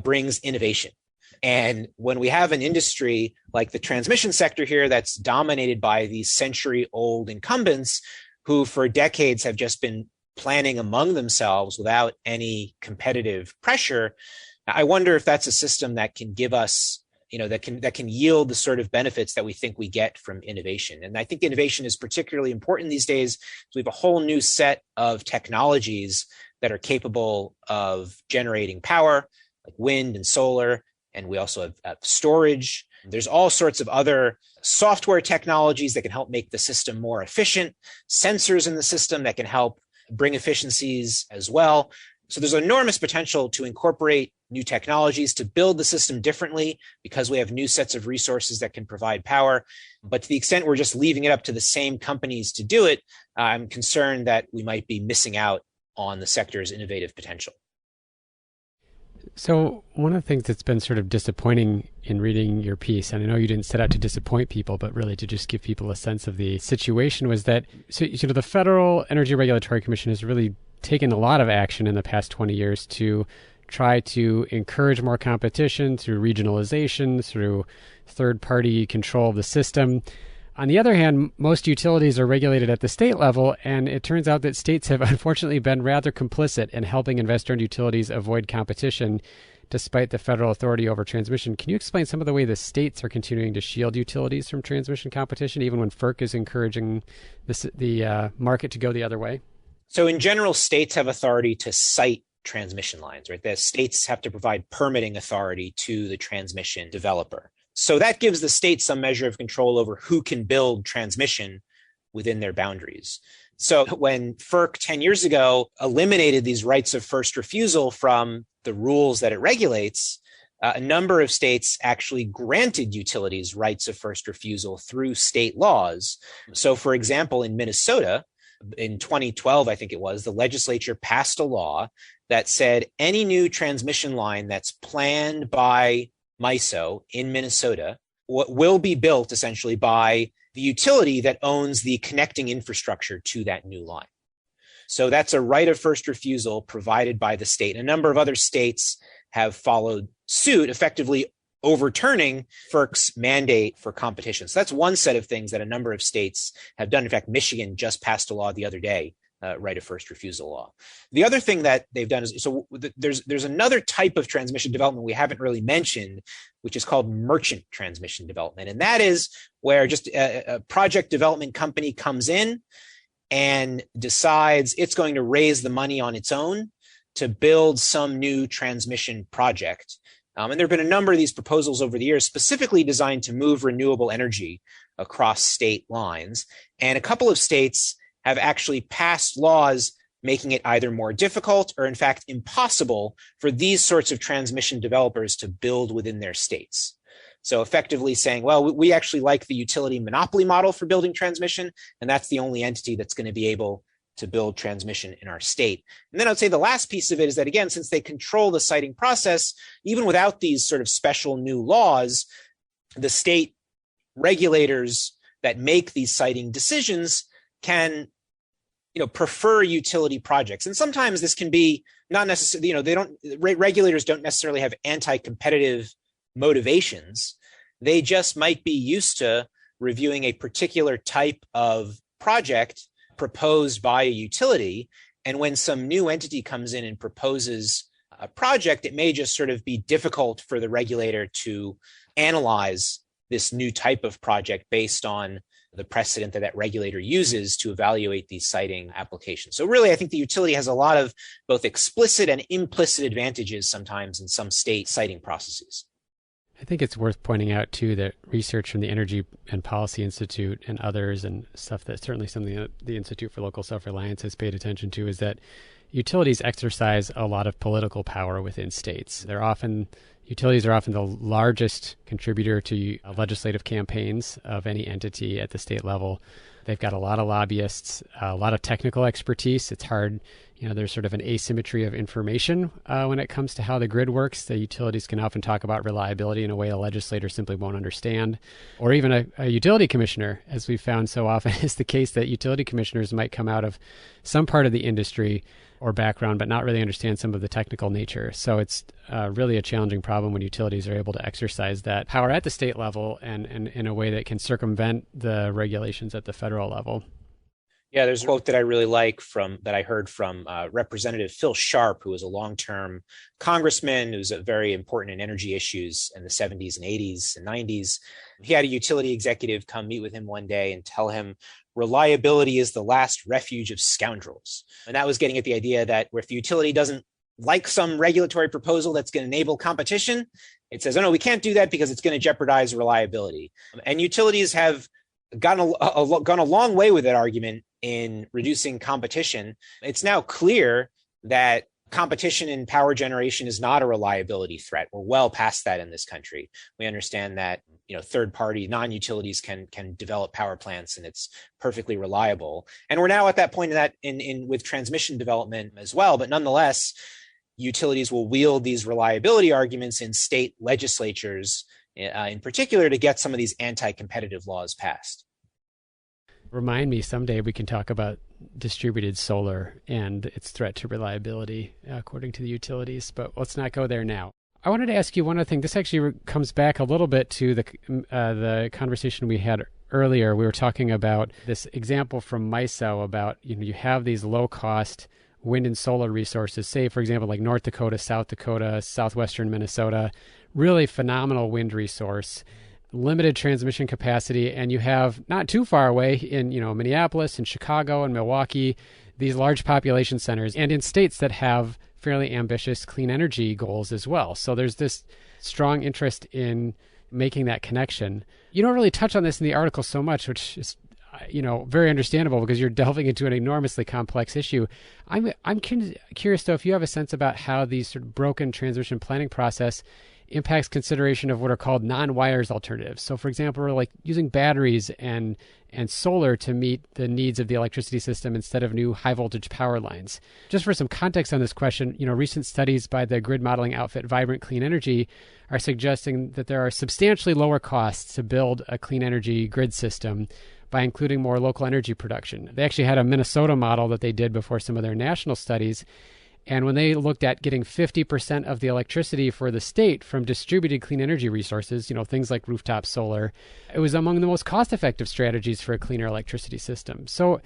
brings innovation. And when we have an industry like the transmission sector here that's dominated by these century-old incumbents who for decades have just been planning among themselves without any competitive pressure, I wonder if that's a system that can give us, that can yield the sort of benefits that we think we get from innovation. And I think innovation is particularly important these days. We have a whole new set of technologies that are capable of generating power, like wind and solar, and we also have storage. There's all sorts of other software technologies that can help make the system more efficient, sensors in the system that can help bring efficiencies as well. So there's enormous potential to incorporate new technologies to build the system differently because we have new sets of resources that can provide power. But to the extent we're just leaving it up to the same companies to do it, I'm concerned that we might be missing out on the sector's innovative potential. So one of the things that's been sort of disappointing in reading your piece, and I know you didn't set out to disappoint people, but really to just give people a sense of the situation, was that the Federal Energy Regulatory Commission has really taken a lot of action in the past 20 years to try to encourage more competition through regionalization, through third-party control of the system. On the other hand, most utilities are regulated at the state level, and it turns out that states have unfortunately been rather complicit in helping investor-owned utilities avoid competition despite the federal authority over transmission. Can you explain some of the way the states are continuing to shield utilities from transmission competition, even when FERC is encouraging the market to go the other way? So in general, states have authority to site transmission lines, right? The states have to provide permitting authority to the transmission developer. So that gives the state some measure of control over who can build transmission within their boundaries. So when FERC 10 years ago eliminated these rights of first refusal from the rules that it regulates, a number of states actually granted utilities rights of first refusal through state laws. So for example, in Minnesota, in 2012, I think it was, the legislature passed a law that said any new transmission line that's planned by MISO in Minnesota what will be built essentially by the utility that owns the connecting infrastructure to that new line. So that's a right of first refusal provided by the state. A number of other states have followed suit, effectively overturning FERC's mandate for competition. So that's one set of things that a number of states have done. In fact, Michigan just passed a law the other day, right of first refusal law. The other thing that they've done is, so there's another type of transmission development we haven't really mentioned, which is called merchant transmission development. And that is where just a project development company comes in and decides it's going to raise the money on its own to build some new transmission project. And there have been a number of these proposals over the years specifically designed to move renewable energy across state lines. And a couple of states have actually passed laws making it either more difficult or, in fact, impossible for these sorts of transmission developers to build within their states. So effectively saying, well, we actually like the utility monopoly model for building transmission, and that's the only entity that's going to be able to build transmission in our state. And then I'd say the last piece of it is that, again, since they control the siting process, even without these sort of special new laws, the state regulators that make these siting decisions can, prefer utility projects. And sometimes this can be not necessarily, regulators don't necessarily have anti-competitive motivations. They just might be used to reviewing a particular type of project proposed by a utility. And when some new entity comes in and proposes a project, it may just sort of be difficult for the regulator to analyze this new type of project based on the precedent that regulator uses to evaluate these siting applications. So really, I think the utility has a lot of both explicit and implicit advantages sometimes in some state siting processes. I think it's worth pointing out, too, that research from the Energy and Policy Institute and others, and stuff that's certainly something that the Institute for Local Self-Reliance has paid attention to, is that utilities exercise a lot of political power within states. Utilities are often the largest contributor to legislative campaigns of any entity at the state level. They've got a lot of lobbyists, a lot of technical expertise. It's hard, there's sort of an asymmetry of information when it comes to how the grid works. The utilities can often talk about reliability in a way a legislator simply won't understand. Or even a utility commissioner, as we've found so often is the case, that utility commissioners might come out of some part of the industry or background, but not really understand some of the technical nature. So it's really a challenging problem when utilities are able to exercise that power at the state level and in a way that can circumvent the regulations at the federal level. Yeah, there's a quote that I really like that I heard from Representative Phil Sharp, who was a long-term congressman who's very important in energy issues in the 70s and 80s and 90s. He had a utility executive come meet with him one day and tell him, reliability is the last refuge of scoundrels. And that was getting at the idea that if the utility doesn't like some regulatory proposal that's going to enable competition, it says, oh no, we can't do that because it's going to jeopardize reliability. And utilities have gone a long way with that argument in reducing competition. It's now clear that competition in power generation is not a reliability threat. We're well past that in this country. We understand that third-party non-utilities can develop power plants and it's perfectly reliable. And we're now at that point with transmission development as well. But nonetheless, utilities will wield these reliability arguments in state legislatures, in particular, to get some of these anti-competitive laws passed. Remind me someday we can talk about distributed solar and its threat to reliability, according to the utilities, but let's not go there now. I wanted to ask you one other thing. This actually comes back a little bit to the conversation we had earlier. We were talking about this example from MISO about, you have these low-cost wind and solar resources, say, for example, like North Dakota, South Dakota, southwestern Minnesota, really phenomenal wind resource, limited transmission capacity, and you have not too far away in Minneapolis and Chicago and Milwaukee, these large population centers, and in states that have fairly ambitious clean energy goals as well. So there's this strong interest in making that connection. You don't really touch on this in the article so much, which is very understandable because you're delving into an enormously complex issue. I'm curious, though, if you have a sense about how these sort of broken transmission planning process impacts consideration of what are called non-wires alternatives. So for example, like using batteries and solar to meet the needs of the electricity system instead of new high voltage power lines. Just for some context on this question, recent studies by the grid modeling outfit Vibrant Clean Energy are suggesting that there are substantially lower costs to build a clean energy grid system by including more local energy production. They actually had a Minnesota model that they did before some of their national studies. And when they looked at getting 50% of the electricity for the state from distributed clean energy resources, things like rooftop solar, it was among the most cost-effective strategies for a cleaner electricity system. So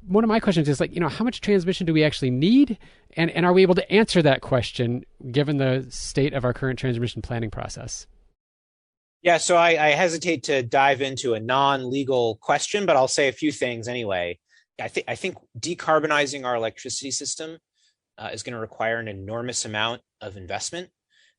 one of my questions is how much transmission do we actually need? And are we able to answer that question given the state of our current transmission planning process? Yeah, so I hesitate to dive into a non-legal question, but I'll say a few things anyway. I think decarbonizing our electricity system is going to require an enormous amount of investment.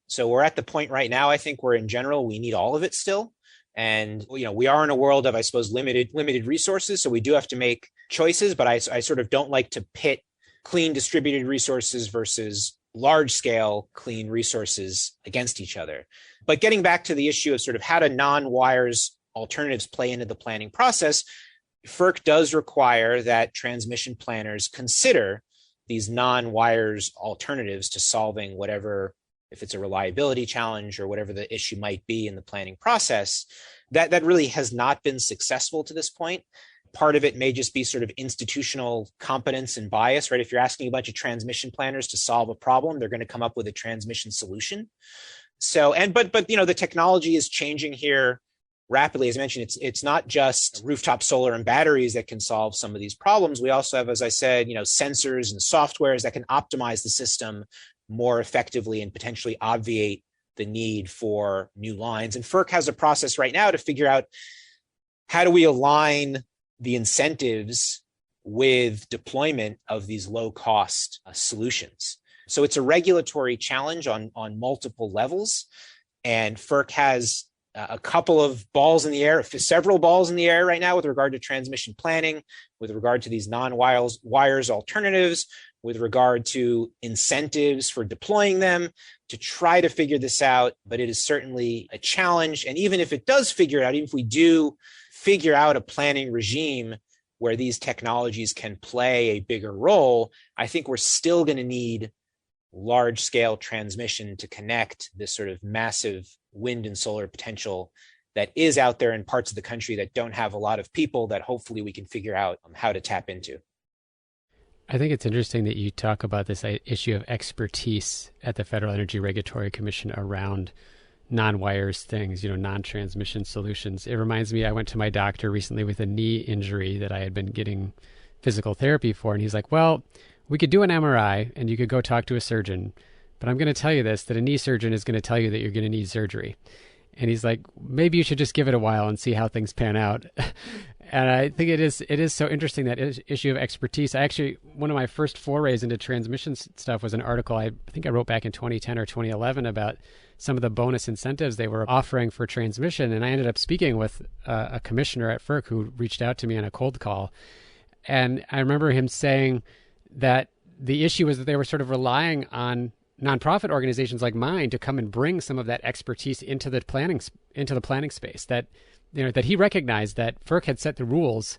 So we're at the point right now, I think where in general, we need all of it still. And, we are in a world of, I suppose, limited resources. So we do have to make choices, but I sort of don't like to pit clean distributed resources versus large scale clean resources against each other. But getting back to the issue of sort of how do non-wires alternatives play into the planning process, FERC does require that transmission planners consider these non-wires alternatives to solving whatever, if it's a reliability challenge or whatever the issue might be in the planning process. That really has not been successful to this point. Part of it may just be sort of institutional competence and bias, right? If you're asking a bunch of transmission planners to solve a problem, they're going to come up with a transmission solution. So, but the technology is changing here rapidly. As I mentioned, it's not just rooftop solar and batteries that can solve some of these problems. We also have, as I said, sensors and softwares that can optimize the system more effectively and potentially obviate the need for new lines. And FERC has a process right now to figure out how do we align the incentives with deployment of these low-cost solutions. So it's a regulatory challenge on multiple levels, and FERC has a couple of balls in the air, several balls in the air right now with regard to transmission planning, with regard to these non-wires alternatives, with regard to incentives for deploying them to try to figure this out. But it is certainly a challenge. And even if it does figure it out, even if we do figure out a planning regime where these technologies can play a bigger role, I think we're still going to need large scale transmission to connect this sort of massive wind and solar potential that is out there in parts of the country that don't have a lot of people that hopefully we can figure out how to tap into. I think it's interesting that you talk about this issue of expertise at the Federal Energy Regulatory Commission around non-wires things, non-transmission solutions. It reminds me, I went to my doctor recently with a knee injury that I had been getting physical therapy for. And he's like, well, we could do an MRI and you could go talk to a surgeon, but I'm going to tell you this, that a knee surgeon is going to tell you that you're going to need surgery. And he's like, maybe you should just give it a while and see how things pan out. And I think it is so interesting, that issue of expertise. One of my first forays into transmission stuff was an article I think I wrote back in 2010 or 2011 about some of the bonus incentives they were offering for transmission. And I ended up speaking with a commissioner at FERC who reached out to me on a cold call. And I remember him saying that the issue was that they were sort of relying on nonprofit organizations like mine to come and bring some of that expertise into the planning space. That that he recognized that FERC had set the rules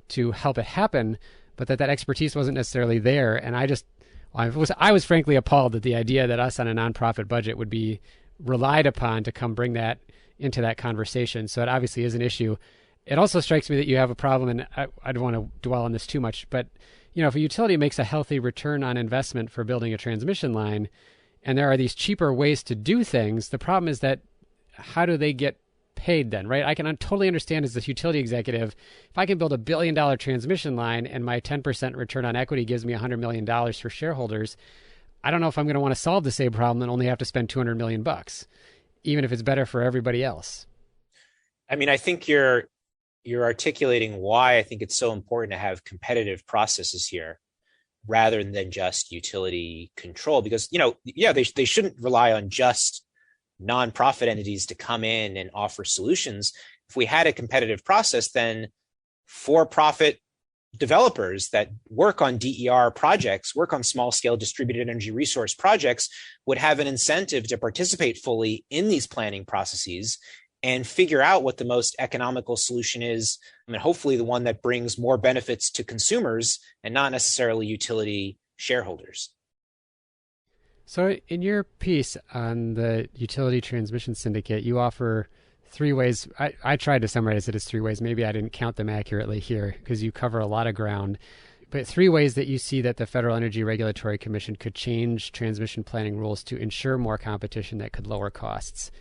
to help it happen, but that expertise wasn't necessarily there. And I was frankly appalled at the idea that us on a nonprofit budget would be relied upon to come bring that into that conversation. So it obviously is an issue. It also strikes me that you have a problem, and I don't want to dwell on this too much, but if a utility makes a healthy return on investment for building a transmission line, and there are these cheaper ways to do things, the problem is that how do they get paid then, right? I can totally understand as a utility executive, if I can build $1 billion transmission line and my 10% return on equity gives me $100 million for shareholders, I don't know if I'm going to want to solve the same problem and only have to spend $200 million, even if it's better for everybody else. I mean, I think you're articulating why I think it's so important to have competitive processes here rather than just utility control, because, they shouldn't rely on just nonprofit entities to come in and offer solutions. If we had a competitive process, then for-profit developers that work on DER projects, work on small scale distributed energy resource projects, would have an incentive to participate fully in these planning processes and figure out what the most economical solution is. I mean, hopefully the one that brings more benefits to consumers and not necessarily utility shareholders. So in your piece on the Utility Transmission Syndicate, you offer three ways. I tried to summarize it as three ways. Maybe I didn't count them accurately here because you cover a lot of ground. But three ways that you see that the Federal Energy Regulatory Commission could change transmission planning rules to ensure more competition that could lower costs.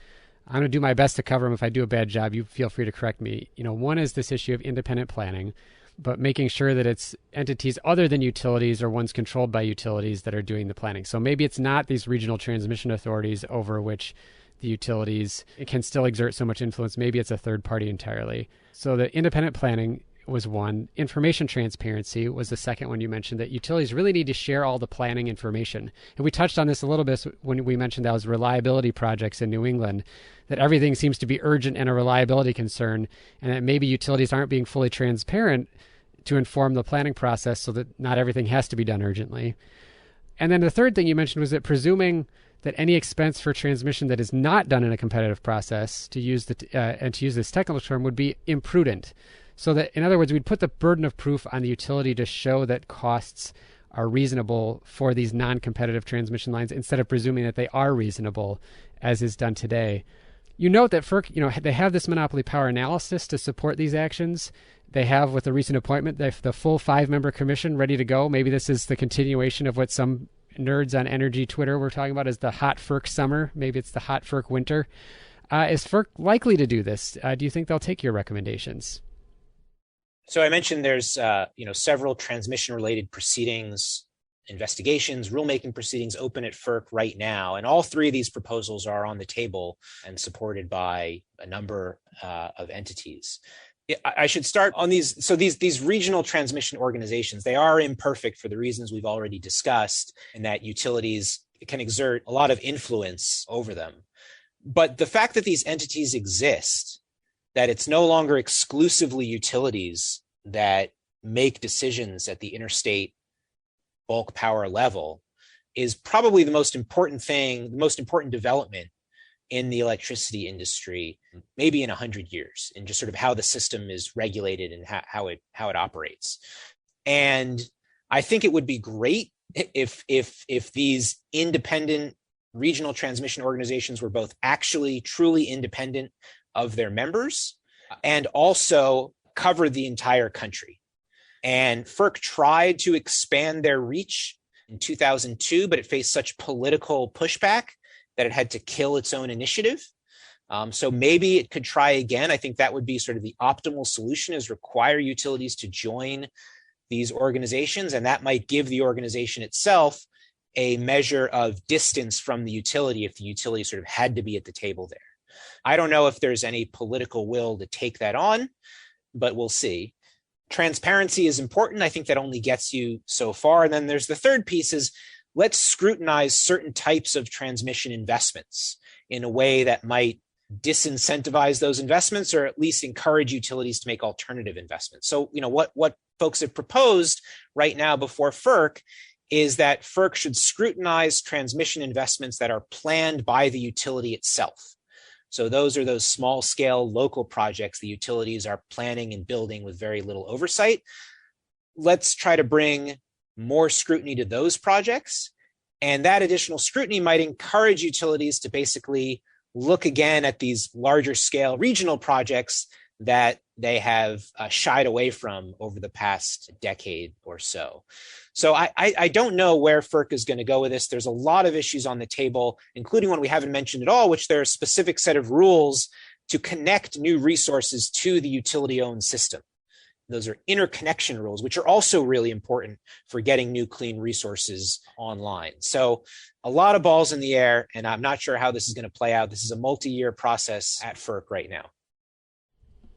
I'm going to do my best to cover them. If I do a bad job, you feel free to correct me. One is this issue of independent planning, but making sure that it's entities other than utilities or ones controlled by utilities that are doing the planning. So maybe it's not these regional transmission authorities over which the utilities can still exert so much influence. Maybe it's a third party entirely. So the independent planning was one. Information transparency was the second one you mentioned, that utilities really need to share all the planning information. And we touched on this a little bit when we mentioned those reliability projects in New England, that everything seems to be urgent and a reliability concern, and that maybe utilities aren't being fully transparent to inform the planning process so that not everything has to be done urgently. And then the third thing you mentioned was that presuming that any expense for transmission that is not done in a competitive process, to use this technical term, would be imprudent. So that, in other words, we'd put the burden of proof on the utility to show that costs are reasonable for these non-competitive transmission lines instead of presuming that they are reasonable, as is done today. You note that FERC, they have this monopoly power analysis to support these actions. They have, with the recent appointment, the full 5-member commission ready to go. Maybe this is the continuation of what some nerds on energy Twitter were talking about as the hot FERC summer. Maybe it's the hot FERC winter. Is FERC likely to do this? Do you think they'll take your recommendations? So I mentioned there's several transmission-related proceedings, investigations, rulemaking proceedings open at FERC right now, and all three of these proposals are on the table and supported by a number of entities. I should start on these. So these regional transmission organizations, they are imperfect for the reasons we've already discussed, and that utilities can exert a lot of influence over them. But the fact that these entities exist, that it's no longer exclusively utilities that make decisions at the interstate bulk power level, is probably the most important thing, the most important development in the electricity industry, maybe in 100 years, and just sort of how the system is regulated and how it operates. And I think it would be great if these independent regional transmission organizations were both actually truly independent of their members and also cover the entire country. And FERC tried to expand their reach in 2002, but it faced such political pushback that it had to kill its own initiative. So maybe it could try again. I think that would be sort of the optimal solution, is require utilities to join these organizations, and that might give the organization itself a measure of distance from the utility if the utility sort of had to be at the table there. I don't know if there's any political will to take that on, but we'll see. Transparency is important. I think that only gets you so far. And then there's the third piece is, let's scrutinize certain types of transmission investments in a way that might disincentivize those investments, or at least encourage utilities to make alternative investments. So, what folks have proposed right now before FERC is that FERC should scrutinize transmission investments that are planned by the utility itself. So those are those small scale local projects the utilities are planning and building with very little oversight. Let's try to bring more scrutiny to those projects. And that additional scrutiny might encourage utilities to basically look again at these larger scale regional projects that they have shied away from over the past decade or so. So I don't know where FERC is going to go with this. There's a lot of issues on the table, including one we haven't mentioned at all, which there are a specific set of rules to connect new resources to the utility-owned system. Those are interconnection rules, which are also really important for getting new clean resources online. So a lot of balls in the air, and I'm not sure how this is going to play out. This is a multi-year process at FERC right now.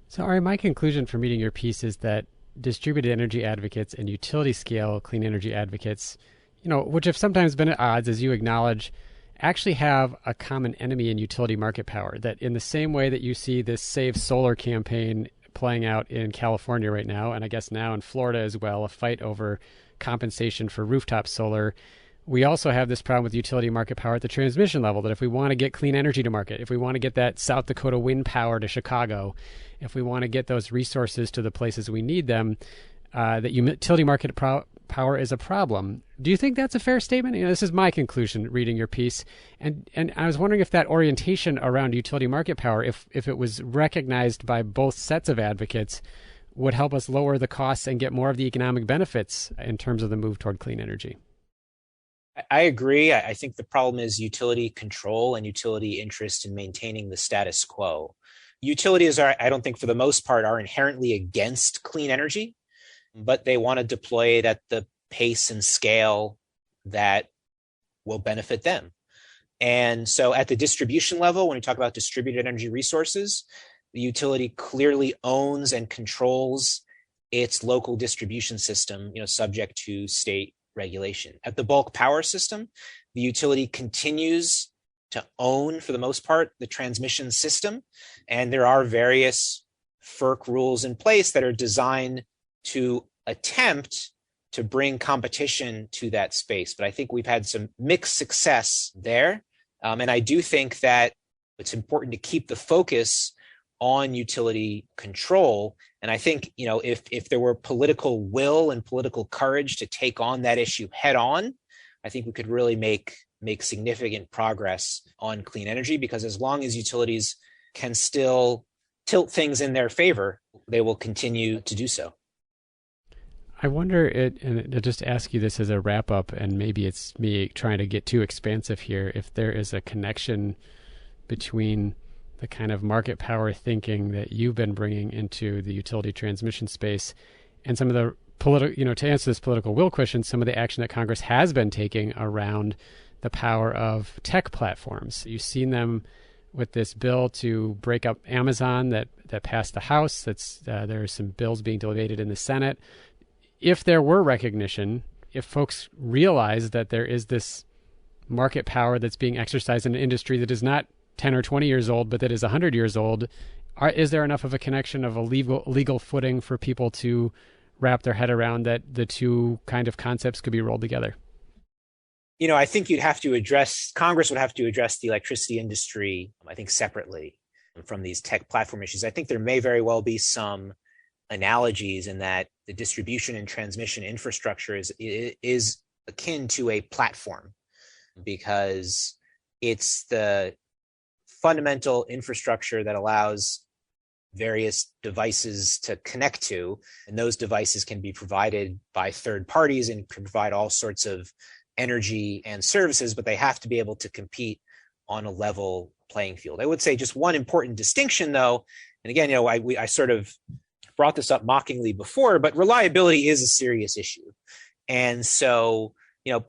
So, Ari, my conclusion from reading your piece is that distributed energy advocates and utility scale clean energy advocates, which have sometimes been at odds, as you acknowledge, actually have a common enemy in utility market power. That in the same way that you see this Save Solar campaign playing out in California right now, and I guess now in Florida as well, a fight over compensation for rooftop solar. We also have this problem with utility market power at the transmission level, that if we want to get clean energy to market, if we want to get that South Dakota wind power to Chicago, if we want to get those resources to the places we need them, that utility market power is a problem. Do you think that's a fair statement? This is my conclusion reading your piece. And I was wondering if that orientation around utility market power, if it was recognized by both sets of advocates, would help us lower the costs and get more of the economic benefits in terms of the move toward clean energy. I agree. I think the problem is utility control and utility interest in maintaining the status quo. Utilities are, I don't think for the most part, are inherently against clean energy, but they want to deploy it at the pace and scale that will benefit them. And so at the distribution level, when we talk about distributed energy resources, the utility clearly owns and controls its local distribution system, subject to state regulation. At the bulk power system, the utility continues to own, for the most part, the transmission system. And there are various FERC rules in place that are designed to attempt to bring competition to that space. But I think we've had some mixed success there. And I do think that it's important to keep the focus on utility control. And I think, if there were political will and political courage to take on that issue head on, I think we could really make significant progress on clean energy, because as long as utilities can still tilt things in their favor, they will continue to do so. I wonder, and I'll just ask you this as a wrap up, and maybe it's me trying to get too expansive here, if there is a connection between the kind of market power thinking that you've been bringing into the utility transmission space and some of the political, to answer this political will question, some of the action that Congress has been taking around the power of tech platforms. You've seen them with this bill to break up Amazon that passed the House. There are some bills being debated in the Senate. If there were recognition, if folks realize that there is this market power that's being exercised in an industry that is not 10 or 20 years old, but that is 100 years old, is there enough of a connection of a legal footing for people to wrap their head around that the two kind of concepts could be rolled together? I think Congress would have to address the electricity industry, I think, separately from these tech platform issues. I think there may very well be some analogies in that the distribution and transmission infrastructure is akin to a platform, because it's the fundamental infrastructure that allows various devices to connect to, and those devices can be provided by third parties and can provide all sorts of energy and services, but they have to be able to compete on a level playing field. I would say just one important distinction, though, and again, I sort of brought this up mockingly before, but reliability is a serious issue. And so,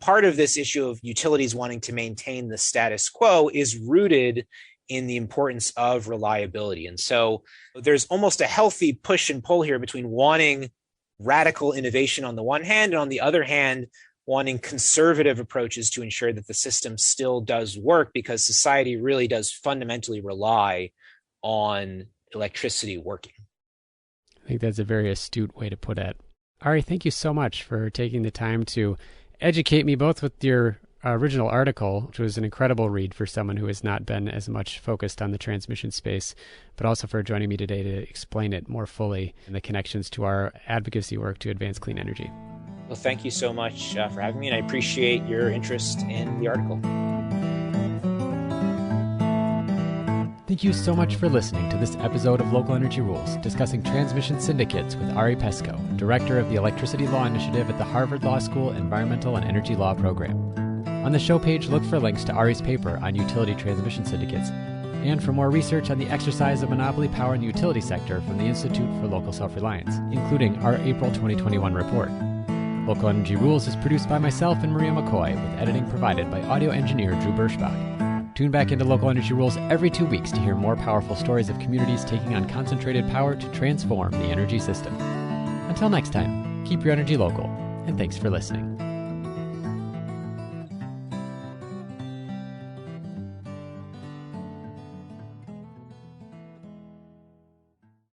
part of this issue of utilities wanting to maintain the status quo is rooted in the importance of reliability. And so there's almost a healthy push and pull here between wanting radical innovation on the one hand, and on the other hand, wanting conservative approaches to ensure that the system still does work, because society really does fundamentally rely on electricity working. I think that's a very astute way to put it. Ari, thank you so much for taking the time to educate me, both with your original article, which was an incredible read for someone who has not been as much focused on the transmission space, but also for joining me today to explain it more fully and the connections to our advocacy work to advance clean energy. Well, thank you so much for having me, and I appreciate your interest in the article. Thank you so much for listening to this episode of Local Energy Rules, discussing transmission syndicates with Ari Peskoe, Director of the Electricity Law Initiative at the Harvard Law School Environmental and Energy Law Program. On the show page, look for links to Ari's paper on utility transmission syndicates, and for more research on the exercise of monopoly power in the utility sector from the Institute for Local Self-Reliance, including our April 2021 report. Local Energy Rules is produced by myself and Maria McCoy, with editing provided by audio engineer Drew Birschbach. Tune back into Local Energy Rules every 2 weeks to hear more powerful stories of communities taking on concentrated power to transform the energy system. Until next time, keep your energy local, and thanks for listening.